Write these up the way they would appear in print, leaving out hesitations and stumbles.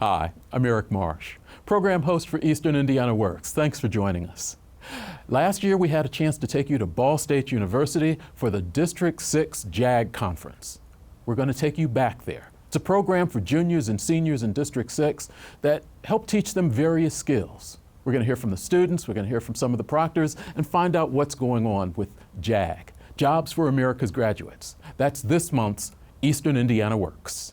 Hi, I'm Eric Marsh, program host for Eastern Indiana Works. Thanks for joining us. Last year, we had a chance to take you to Ball State University for the District 6 JAG Conference. We're going to take you back there. It's a program for juniors and seniors in District 6 that help teach them various skills. We're going to hear from the students, we're going to hear from some of the proctors, and find out what's going on with JAG, Jobs for America's Graduates. That's this month's Eastern Indiana Works.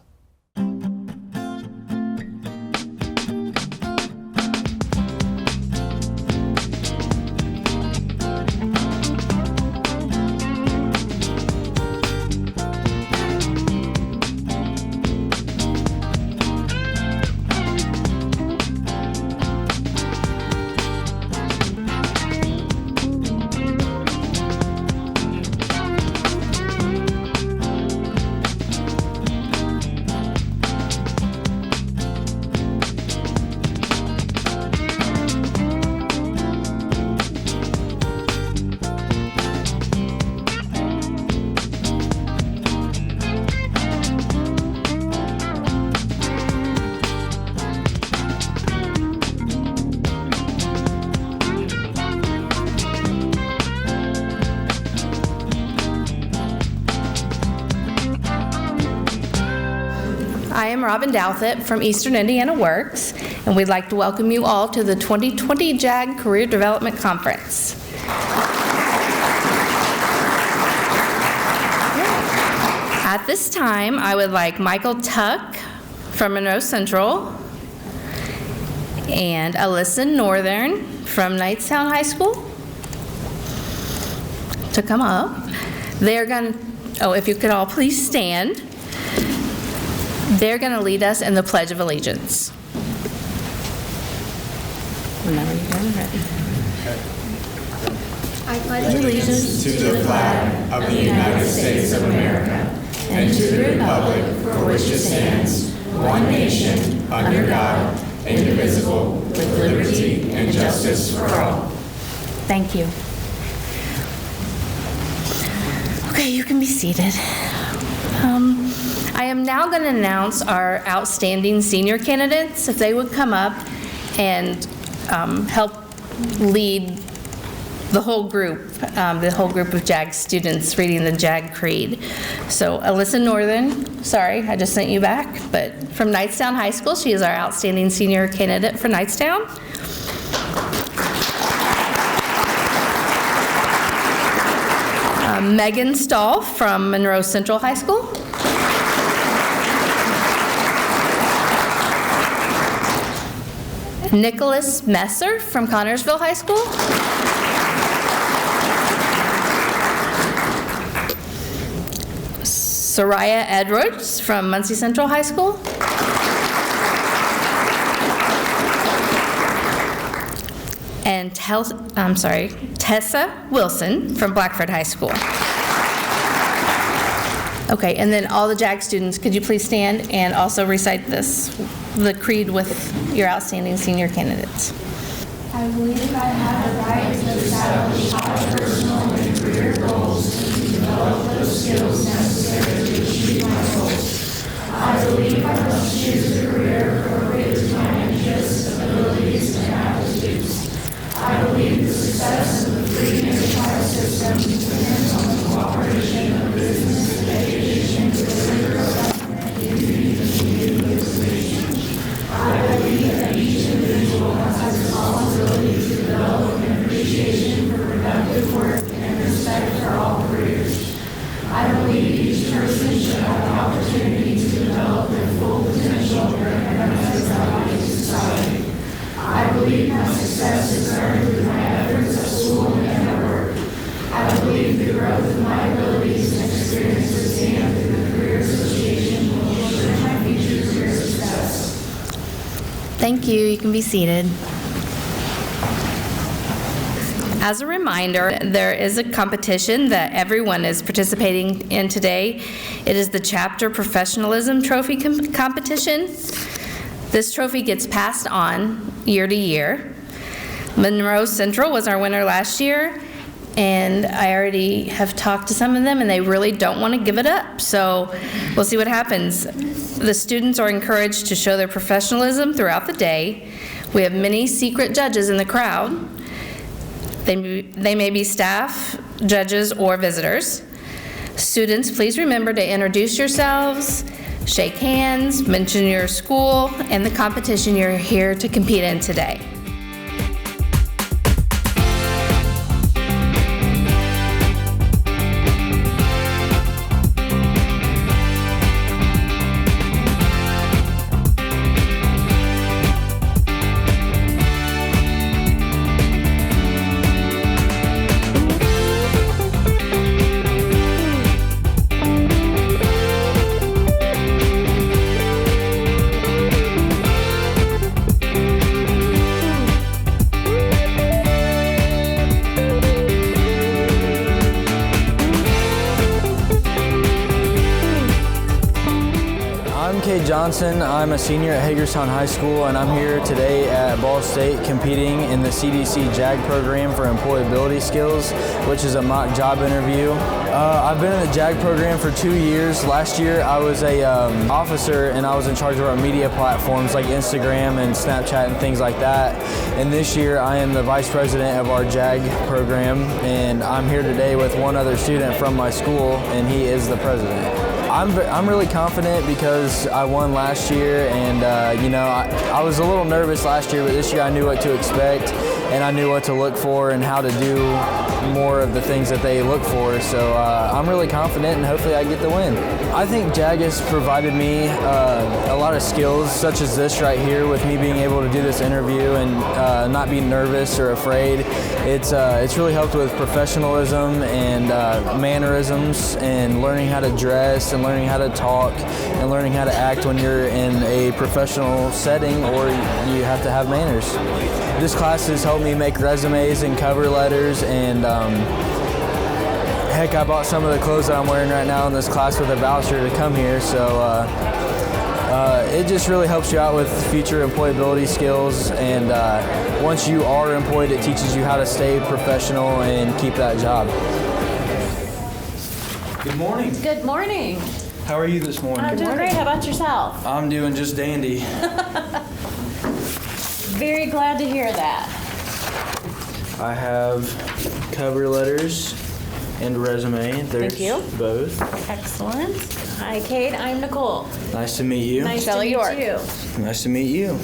I am Robin Douthit from Eastern Indiana Works, and we'd like to welcome you all to the 2020 JAG Career Development Conference. At this time, I would like Michael Tuck from Monroe Central and Alyssa Northern from Knightstown High School to come up. They're going to, if you could all please stand. They're going to lead us in the Pledge of Allegiance. Whenever you're ready. I pledge allegiance to the flag of the United States of America and to the republic for which it stands, one nation, under God, indivisible, with liberty and justice for all. Thank you. Okay, you can be seated. I am now going to announce our outstanding senior candidates, if they would come up and help lead the whole group of JAG students reading the JAG Creed. So Alyssa Northern, sorry, I just sent you back, but from Knightstown High School, she is our outstanding senior candidate for Knightstown. Megan Stahl from Monroe Central High School. Nicholas Messer from Connorsville High School. Soraya Edwards from Muncie Central High School. And Tessa Wilson from Blackford High School. Okay, and then all the JAG students, could you please stand and also recite the creed with your outstanding senior candidates. I believe I have the right to establish high personal and career goals and to develop those skills necessary to achieve my goals. I believe I must choose a career appropriate to my interests, abilities, and aptitudes. I believe the success of the free enterprise system depends on the cooperation of business, education, career development, and community utilization. I believe that each individual has a responsibility to develop an appreciation for productive work and respect for all careers. I believe each person should have the opportunity to develop their full potential during their value to society. I believe my success is earned through my efforts at school and at work. I believe the growth of my abilities and experiences gained through the Career Association will ensure my future career success. Thank you. You can be seated. As a reminder, there is a competition that everyone is participating in today. It is the Chapter Professionalism Trophy competition. This trophy gets passed on year to year. Monroe Central was our winner last year, and I already have talked to some of them, and they really don't want to give it up. So we'll see what happens. The students are encouraged to show their professionalism throughout the day. We have many secret judges in the crowd. They may be staff, judges, or visitors. Students, please remember to introduce yourselves, shake hands, mention your school, and the competition you're here to compete in today. Johnson. I'm a senior at Hagerstown High School, and I'm here today at Ball State competing in the CDC JAG program for employability skills, which is a mock job interview. I've been in the JAG program for 2 years. Last year I was a officer, and I was in charge of our media platforms like Instagram and Snapchat and things like that. And this year I am the vice president of our JAG program, and I'm here today with one other student from my school, and he is the president. I'm really confident because I won last year, and I was a little nervous last year, but this year I knew what to expect, and I knew what to look for and how to do more of the things that they look for. So I'm really confident, and hopefully I get the win. I think JAG has provided me a lot of skills such as this right here, with me being able to do this interview and not be nervous or afraid. It's really helped with professionalism and mannerisms, and learning how to dress and learning how to talk and learning how to act when you're in a professional setting or you have to have manners. This class has helped me make resumes and cover letters, and heck, I bought some of the clothes that I'm wearing right now in this class with a voucher to come here, so it just really helps you out with future employability skills, and once you are employed, it teaches you how to stay professional and keep that job. Good morning. Good morning. How are you this morning? I'm doing great. How about yourself? I'm doing just dandy. Very glad to hear that. I have cover letters and resume. There's Thank you. both. Excellent. Hi, Kate. I'm Nicole. Nice to meet you. Nice to meet you. Nice to meet you.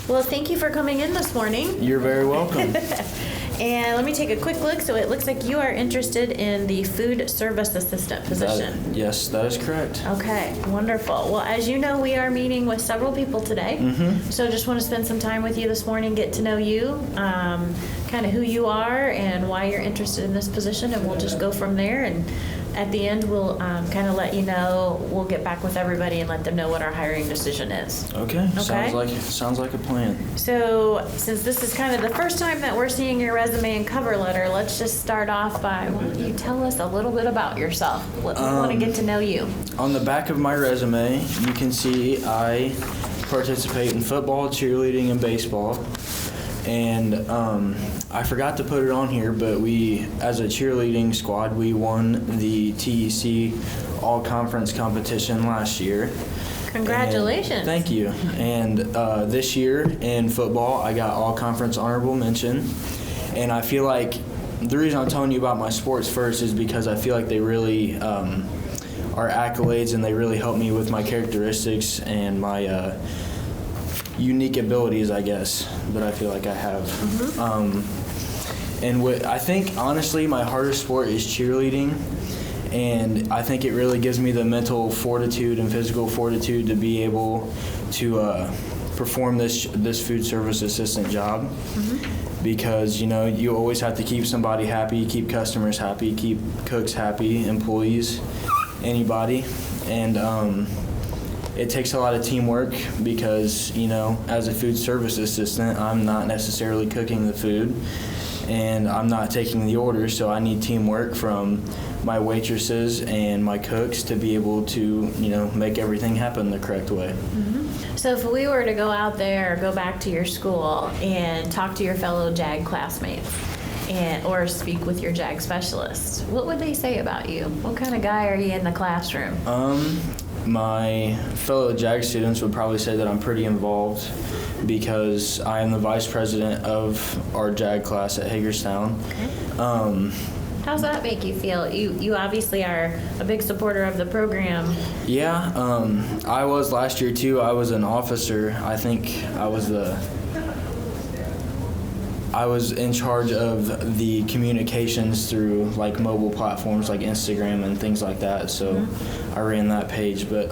Well, thank you for coming in this morning. You're very welcome. And let me take a quick look. So it looks like you are interested in the food service assistant position. Yes, that is correct. Okay, wonderful. Well, as you know, we are meeting with several people today. So just want to spend some time with you this morning, get to know you, kind of who you are and why you're interested in this position, and we'll just go from there. And at the end, we'll kind of let you know, we'll get back with everybody and let them know what our hiring decision is. Okay. Okay. Sounds like a plan. So since this is kind of the first time that we're seeing your resume and cover letter, let's just start off by, why don't you tell us a little bit about yourself? We want to get to know you. On the back of my resume, you can see I participate in football, cheerleading, and baseball. And I forgot to put it on here, but we, as a cheerleading squad, we won the TEC all-conference competition last year. Congratulations. And thank you. And this year in football, I got all-conference honorable mention. And I feel like the reason I'm telling you about my sports first is because I feel like they really are accolades, and they really help me with my characteristics and my unique abilities, I guess, that I feel like I have. I think, honestly, my hardest sport is cheerleading, and I think it really gives me the mental fortitude and physical fortitude to be able to perform this food service assistant job, because, you always have to keep somebody happy, keep customers happy, keep cooks happy, employees, anybody, and it takes a lot of teamwork because, as a food service assistant, I'm not necessarily cooking the food and I'm not taking the orders, so I need teamwork from my waitresses and my cooks to be able to, make everything happen the correct way. So if we were to go out there, go back to your school and talk to your fellow JAG classmates or speak with your JAG specialist, what would they say about you? What kind of guy are you in the classroom? My fellow JAG students would probably say that I'm pretty involved because I am the vice president of our JAG class at Hagerstown. Okay. How's that make you feel? You obviously are a big supporter of the program. Yeah, I was last year too. I was an officer. I think I was in charge of the communications through like mobile platforms like Instagram and things like that. So I ran that page. But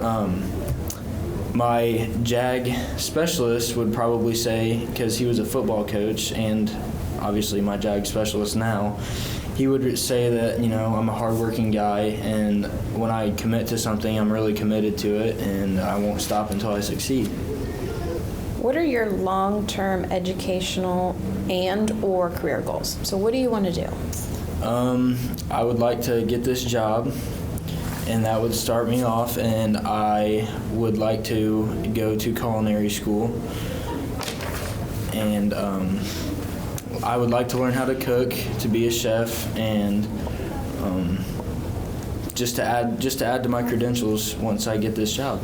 my JAG specialist would probably say, because he was a football coach and obviously my JAG specialist now, he would say that, you know, I'm a hardworking guy, and when I commit to something, I'm really committed to it, and I won't stop until I succeed. What are your long-term educational and/or career goals? So what do you want to do? I would like to get this job, and that would start me off, and I would like to go to culinary school, and I would like to learn how to cook, to be a chef, and just to add to my credentials once I get this job.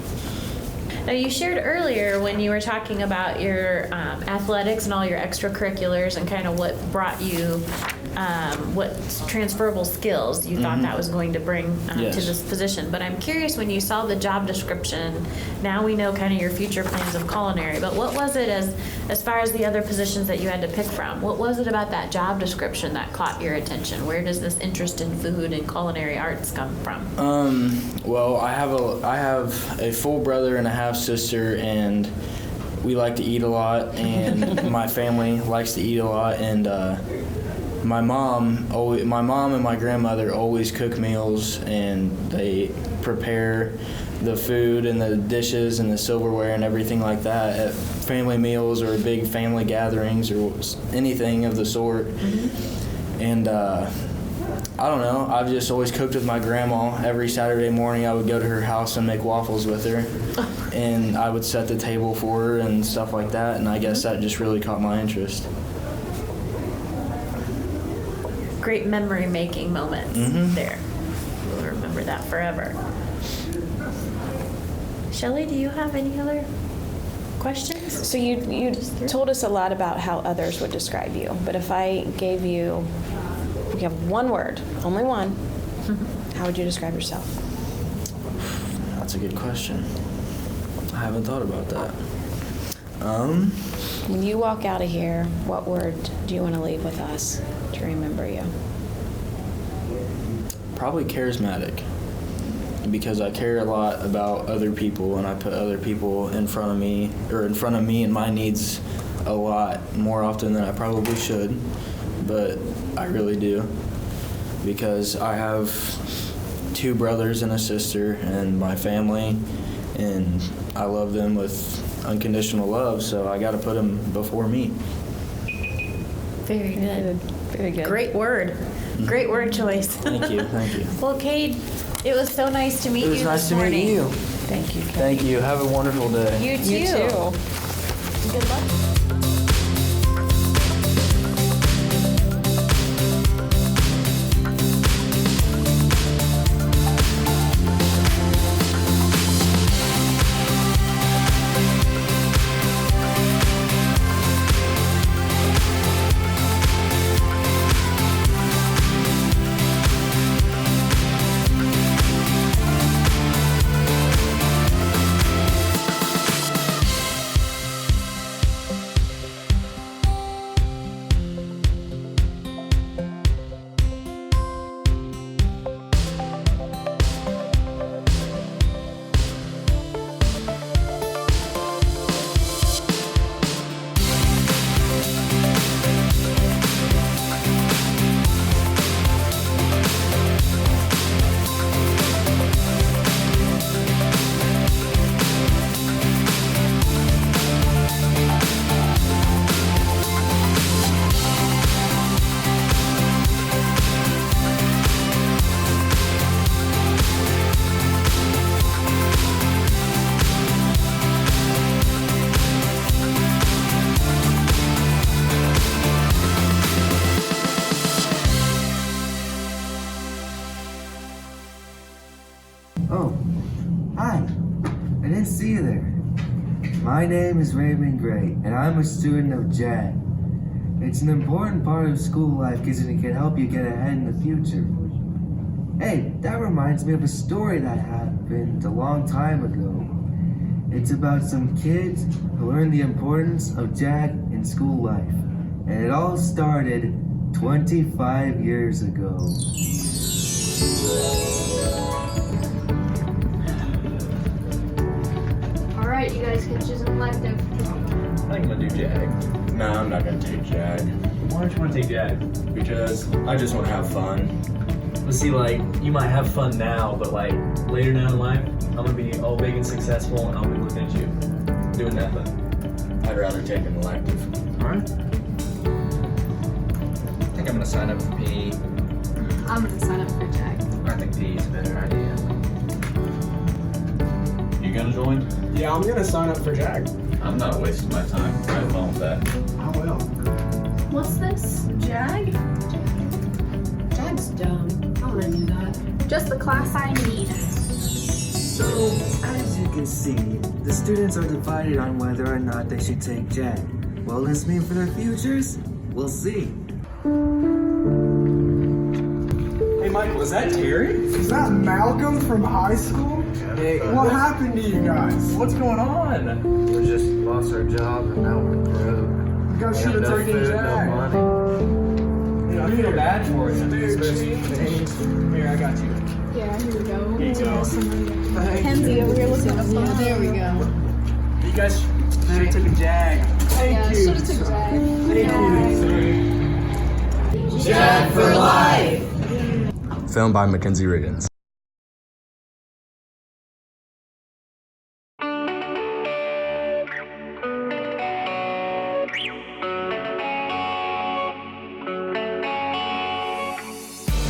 Now, you shared earlier when you were talking about your athletics and all your extracurriculars and kind of what brought you, what transferable skills you thought that was going to bring Yes. to this position. But I'm curious, when you saw the job description, now we know kind of your future plans of culinary, but what was it as far as the other positions that you had to pick from? What was it about that job description that caught your attention? Where does this interest in food and culinary arts come from? Well, I have a full brother and a half sister, and we like to eat a lot, and my family likes to eat a lot, and my mom and my grandmother always cook meals, and they prepare the food and the dishes and the silverware and everything like that at family meals or big family gatherings or anything of the sort. And I don't know, I've just always cooked with my grandma. Every Saturday morning I would go to her house and make waffles with her, and I would set the table for her and stuff like that, and I guess that just really caught my interest. Great memory-making moments there. We'll remember that forever. Shelley, do you have any other questions? So you told us a lot about how others would describe you, but if I gave you, we have one word, only one, how would you describe yourself? That's a good question. I haven't thought about that. When you walk out of here, what word do you want to leave with us to remember you? Probably charismatic, because I care a lot about other people, and I put other people in front of me and my needs a lot more often than I probably should, but I really do, because I have 2 brothers and a sister and my family, and I love them with unconditional love, so I got to put them before me. Very good. Very good. Great word. Great word choice. Thank you, thank you. Well, Cade, it was so nice to meet It was you nice this to morning. meet you. Thank you. Kate. Thank you. Have a wonderful day. You too. You too. Good luck. My name is Raymond Gray, and I'm a student of JAG. It's an important part of school life because it can help you get ahead in the future. Hey, that reminds me of a story that happened a long time ago. It's about some kids who learned the importance of JAG in school life. And it all started 25 years ago. All right, you guys can choose an elective. I think I'm gonna do JAG. No, I'm not gonna take JAG. Why don't you want to take JAG? Because I just want to have fun. But see, like, you might have fun now, but like later down in life, I'm gonna be all big and successful, and I'll be looking at you doing nothing. I'd rather take an elective. All right. I think I'm gonna sign up for PE. I'm gonna sign up for JAG. I think PE is a better idea. You gonna join? Yeah, I'm gonna sign up for JAG. I'm not wasting my time. Have fun with that. I will. What's this? JAG? JAG's dumb. I wanna do that. Just the class I need. So, as you can see, the students are divided on whether or not they should take JAG. What will this mean for their futures? We'll see. Hey, Michael, is that Terry? Is that Malcolm from high school? Hey, what happened to you guys? What's going on? We just lost our job and now we're broke. You guys should have taken No JAG. money. I feel bad for you. Here, I got you. Yeah, here we go. Here you go. Kenzie over here looking up. Yeah, there we go. You guys should have taken JAG. Thank you. Should have took JAG. Thank you. JAG for life. Filmed by Mackenzie Riggins.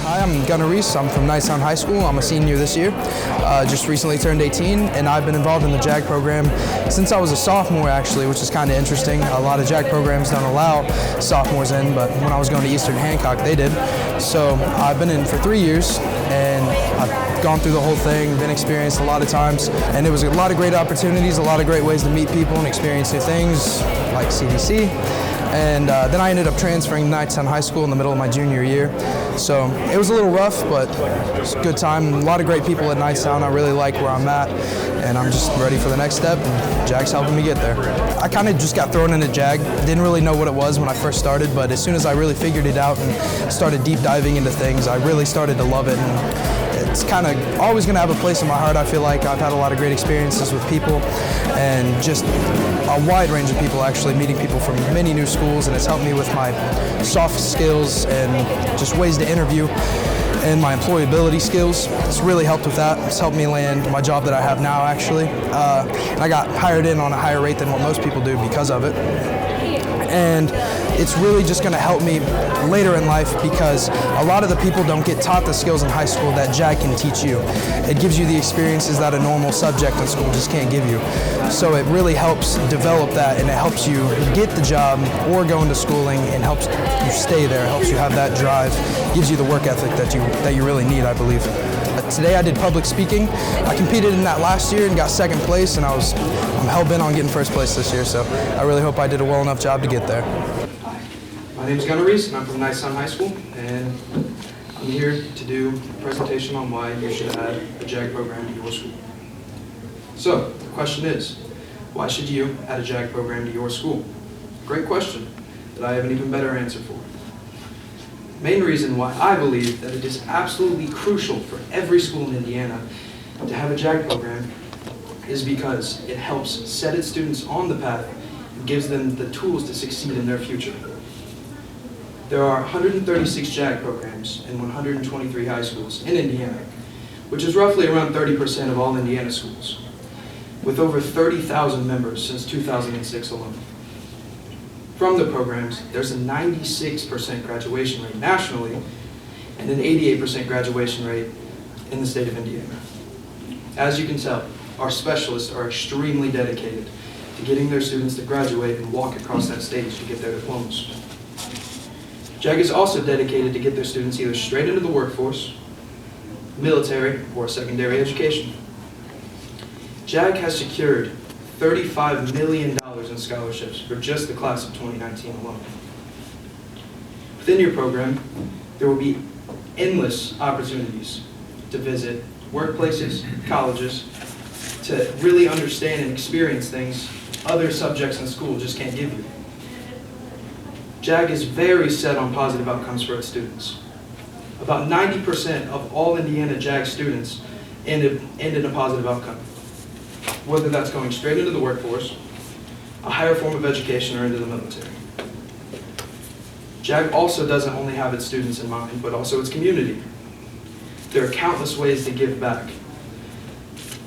Hi, I'm Gunnar Reese. I'm from Knightstown High School. I'm a senior this year. Just recently turned 18, and I've been involved in the JAG program since I was a sophomore, actually, which is kind of interesting. A lot of JAG programs don't allow sophomores in, but when I was going to Eastern Hancock, they did. So I've been in for 3 years, and I've gone through the whole thing, been experienced a lot of times, and it was a lot of great opportunities, a lot of great ways to meet people and experience new things, like CDC. And then I ended up transferring to Knightstown High School in the middle of my junior year. So it was a little rough, but it was a good time. A lot of great people at Knightstown. I really like where I'm at, and I'm just ready for the next step, and JAG's helping me get there. I kind of just got thrown into JAG. Didn't really know what it was when I first started, but as soon as I really figured it out and started deep diving into things, I really started to love it. And it's kind of always going to have a place in my heart. I feel like I've had a lot of great experiences with people and just a wide range of people, actually meeting people from many new schools, and it's helped me with my soft skills and just ways to interview and my employability skills. It's really helped with that. It's helped me land my job that I have now, actually. And I got hired in on a higher rate than what most people do because of it. And it's really just going to help me later in life because a lot of the people don't get taught the skills in high school that JAG can teach you. It gives you the experiences that a normal subject in school just can't give you. So it really helps develop that, and it helps you get the job or go into schooling and helps you stay there, helps you have that drive, gives you the work ethic that you really need, I believe. Today I did public speaking. I competed in that last year and got second place, and I'm hell-bent on getting first place this year, so I really hope I did a well enough job to get there. Hi, my name is Gunnar Reese, and I'm from Knightstown High School, and I'm here to do a presentation on why you should add a JAG program to your school. So, the question is, why should you add a JAG program to your school? Great question that I have an even better answer for. Main reason why I believe that it is absolutely crucial for every school in Indiana to have a JAG program is because it helps set its students on the path and gives them the tools to succeed in their future. There are 136 JAG programs in 123 high schools in Indiana, which is roughly around 30% of all Indiana schools, with over 30,000 members since 2006 alone. From the programs, there's a 96% graduation rate nationally and an 88% graduation rate in the state of Indiana. As you can tell, our specialists are extremely dedicated to getting their students to graduate and walk across that stage to get their diplomas. JAG is also dedicated to get their students either straight into the workforce, military, or secondary education. JAG has secured $35 million in scholarships for just the class of 2019 alone. Within your program, there will be endless opportunities to visit workplaces, colleges, to really understand and experience things other subjects in school just can't give you. JAG is very set on positive outcomes for its students. About 90% of all Indiana JAG students end in a positive outcome, whether that's going straight into the workforce, a higher form of education, or into the military. JAG also doesn't only have its students in mind, but also its community. There are countless ways to give back.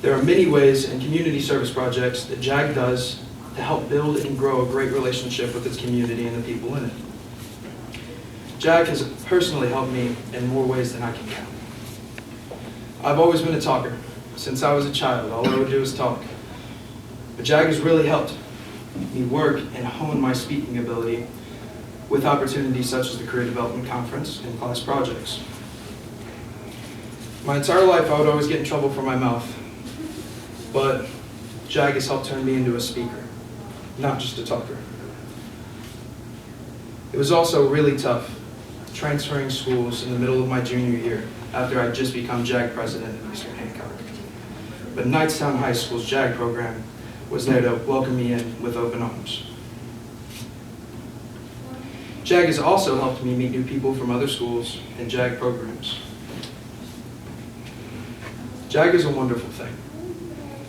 There are many ways and community service projects that JAG does to help build and grow a great relationship with its community and the people in it. JAG has personally helped me in more ways than I can count. I've always been a talker. Since I was a child, all I would do is talk. But JAG has really helped me work and hone my speaking ability with opportunities such as the Career Development Conference and class projects. My entire life, I would always get in trouble for my mouth, but JAG has helped turn me into a speaker, not just a talker. It was also really tough transferring schools in the middle of my junior year after I'd just become JAG president of Eastern Hancock. But Knightstown High School's JAG program was there to welcome me in with open arms. JAG has also helped me meet new people from other schools and JAG programs. JAG is a wonderful thing.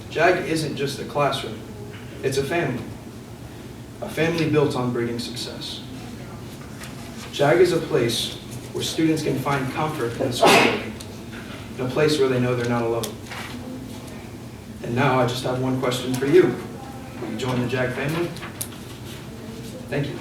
JAG isn't just a classroom, it's a family built on bringing success. JAG is a place where students can find comfort in the school building, in a place where they know they're not alone. And now I just have one question for you. Will you join the JAG family? Thank you.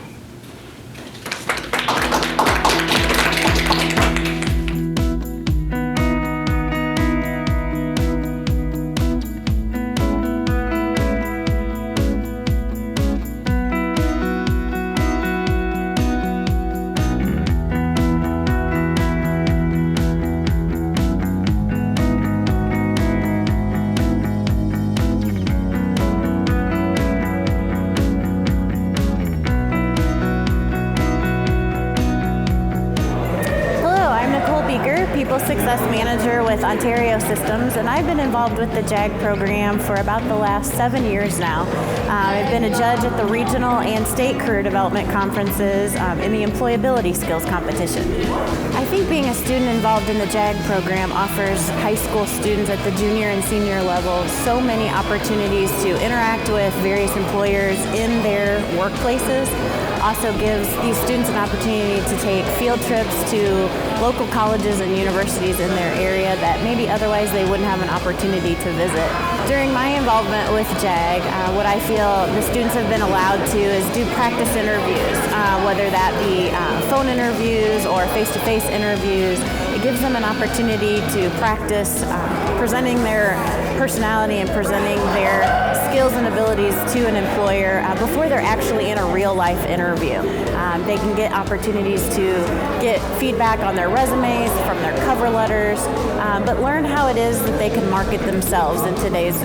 People Success Manager with Ontario Systems, and I've been involved with the JAG program for about the last 7 years now. I've been a judge at the regional and state career development conferences in the employability skills competition. I think being a student involved in the JAG program offers high school students at the junior and senior level so many opportunities to interact with various employers in their workplaces. Also gives these students an opportunity to take field trips to local colleges and universities in their area that maybe otherwise they wouldn't have an opportunity to visit. During my involvement with JAG, what I feel the students have been allowed to is do practice interviews, whether that be phone interviews or face-to-face interviews. It gives them an opportunity to practice presenting their personality and presenting their skills and abilities to an employer before they're actually in a real-life interview. They can get opportunities to get feedback on their resumes, from their cover letters, but learn how it is that they can market themselves in today's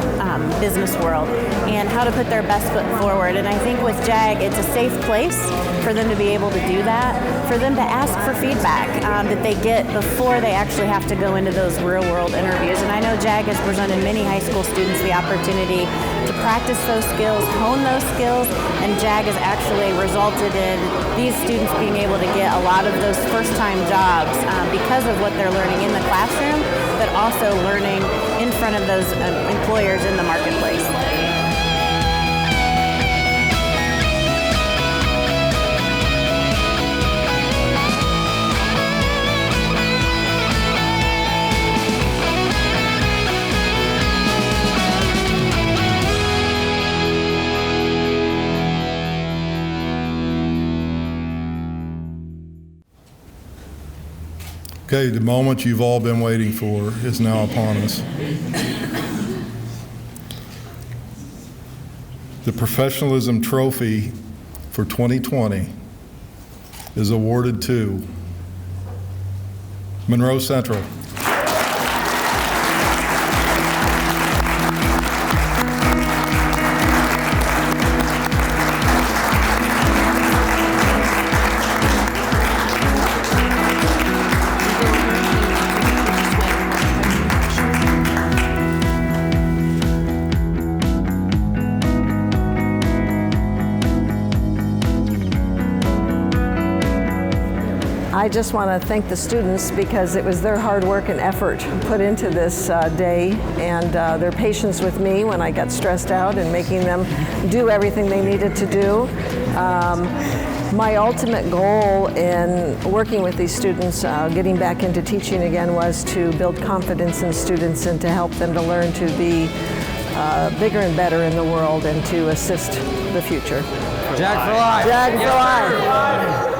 business world and how to put their best foot forward. And I think with JAG, it's a safe place for them to be able to do that, for them to ask for feedback that they get before they actually have to go into those real-world interviews. And I know JAG has presented many high school students the opportunity to practice those skills, hone those skills, and JAG has actually resulted in these students being able to get a lot of those first-time jobs because of what they're learning in the classroom, but also learning in front of those employers in the marketplace. Okay, the moment you've all been waiting for is now upon us. The Professionalism Trophy for 2020 is awarded to Monroe Central. I just want to thank the students because it was their hard work and effort put into this day, and their patience with me when I got stressed out and making them do everything they needed to do. My ultimate goal in working with these students, getting back into teaching again, was to build confidence in students and to help them to learn to be bigger and better in the world and to assist the future. JAG for life! JAG for life!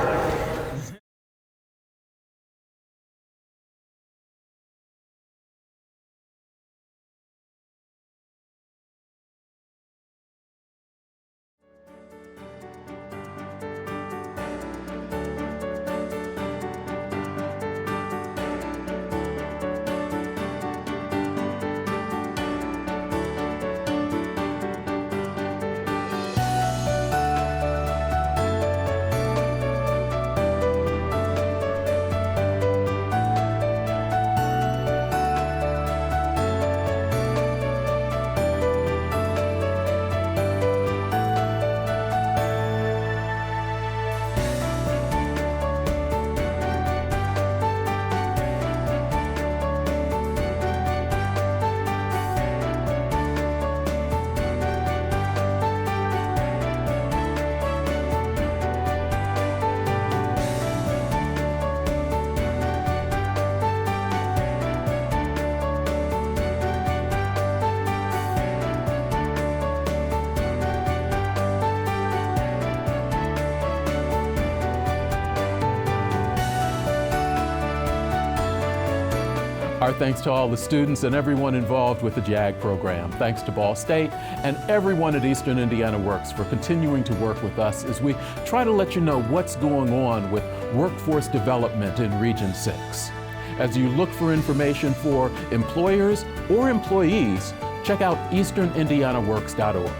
Our thanks to all the students and everyone involved with the JAG program. Thanks to Ball State and everyone at Eastern Indiana Works for continuing to work with us as we try to let you know what's going on with workforce development in Region 6. As you look for information for employers or employees, check out easternindianaworks.org.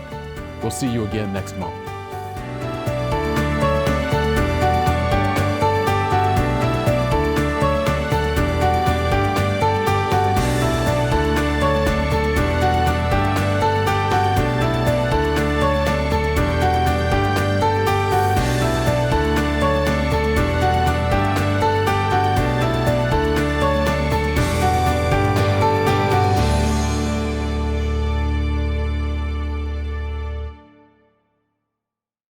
We'll see you again next month.